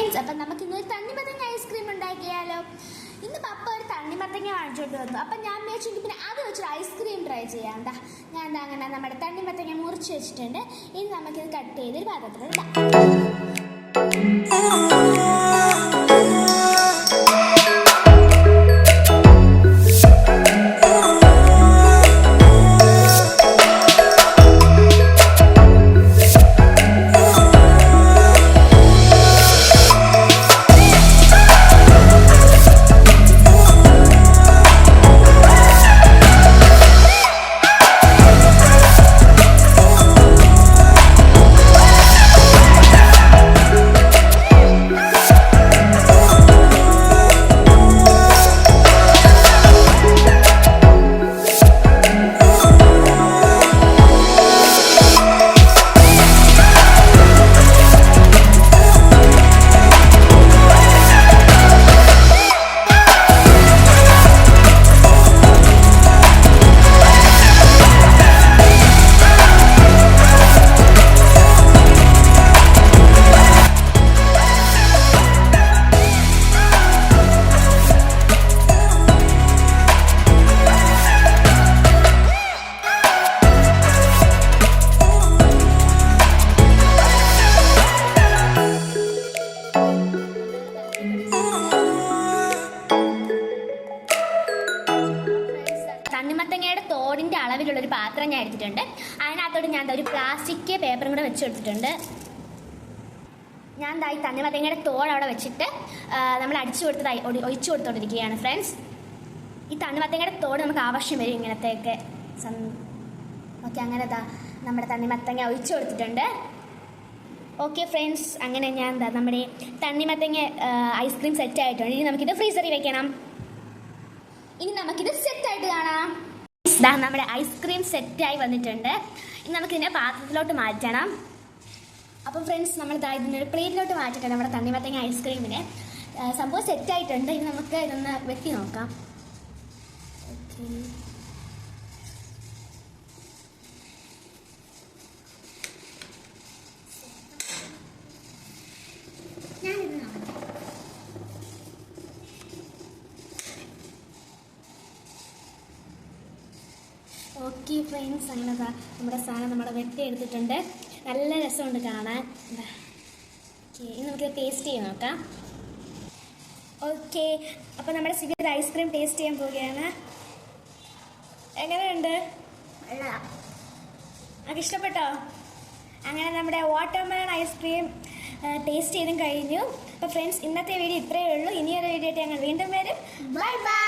Friends, അപ്പം നമുക്ക് ഇന്നൊരു തണ്ണിമത്തങ്ങ ഐസ്ക്രീം ഉണ്ടാക്കിയാലോ. ഇന്ന് പപ്പ ഒരു തണ്ണിമത്തങ്ങ വാങ്ങിച്ചോണ്ട് വന്നു. അപ്പം ഞാൻ വിചാരിച്ചു പിന്നെ അത് വെച്ചൊരു ഐസ്ക്രീം ട്രൈ ചെയ്യാം. ഞാൻ എന്താ അങ്ങനെ നമ്മുടെ തണ്ണിമത്തങ്ങ മുറിച്ച് വെച്ചിട്ടുണ്ട്. ഇനി നമുക്കിത് കട്ട് ചെയ്തൊരു പാത്രത്തിലിടാം. തണ്ണിമത്തങ്ങയുടെ തോടിൻ്റെ അളവിലുള്ളൊരു പാത്രം ഞാൻ എടുത്തിട്ടുണ്ട്. അതിനകത്തോട്ട് ഞാൻ ഒരു പ്ലാസ്റ്റിക് പേപ്പറും കൂടെ വെച്ച് കൊടുത്തിട്ടുണ്ട്. ഞാൻ ഈ തണ്ണിമത്തങ്ങയുടെ തോട് അവിടെ വെച്ചിട്ട് നമ്മൾ ഒഴിച്ചു കൊടുത്തോണ്ടിരിക്കുകയാണ് ഫ്രണ്ട്സ്. ഈ തണ്ണിമത്തങ്ങയുടെ തോട് നമുക്ക് ആവശ്യം വരും ഇങ്ങനത്തെയൊക്കെ. ഓക്കെ, അങ്ങനെ നമ്മുടെ തണ്ണിമത്തങ്ങ ഒഴിച്ചു കൊടുത്തിട്ടുണ്ട്. ഓക്കെ ഫ്രണ്ട്സ്, അങ്ങനെ ഞാൻ നമ്മുടെ തണ്ണിമത്തങ്ങ ഐസ്ക്രീം സെറ്റ് ആയിട്ടുണ്ട്. ഇനി നമുക്കിത് ഫ്രീസറിൽ വെക്കണം. ഇനി നമുക്കിത് സെറ്റായിട്ട് കാണാം. നമ്മുടെ ഐസ്ക്രീം സെറ്റായി വന്നിട്ടുണ്ട്. ഇനി നമുക്കിതിനെ പാത്രത്തിലോട്ട് മാറ്റണം. അപ്പം ഫ്രണ്ട്സ്, നമ്മൾ ഇതിനൊരു പ്ലേറ്റിലോട്ട് മാറ്റിയിട്ടുണ്ട് നമ്മുടെ തണ്ണിമത്തങ്ങ ഐസ്ക്രീമിനെ. സംഭവം സെറ്റായിട്ടുണ്ട്. ഇനി നമുക്ക് ഇതൊന്ന് വെട്ടി നോക്കാം. ഓക്കെ, ഓക്കെ ഫ്രണ്ട്സ്, അങ്ങനെ നമ്മുടെ സാധനം നമ്മുടെ വെട്ടി എടുത്തിട്ടുണ്ട്. നല്ല രസമുണ്ട് കാണാൻ. ഓക്കെ, ഇനി നമുക്ക് ടേസ്റ്റ് ചെയ്ത് നോക്കാം. ഓക്കെ, അപ്പോൾ നമ്മുടെ സിഗർ ഐസ്ക്രീം ടേസ്റ്റ് ചെയ്യാൻ പോവുകയാണ്. എങ്ങനെയുണ്ട്? നമുക്ക് ഇഷ്ടപ്പെട്ടോ? അങ്ങനെ നമ്മുടെ വാട്ടർമെലൺ ഐസ്ക്രീം ടേസ്റ്റ് ചെയ്തും കഴിഞ്ഞു. അപ്പോൾ ഫ്രണ്ട്സ്, ഇന്നത്തെ വീഡിയോ ഇത്രയേ ഉള്ളൂ. ഇനിയൊരു വീഡിയോ ആയിട്ട് ഞങ്ങൾ വീണ്ടും വരും. Bye bye.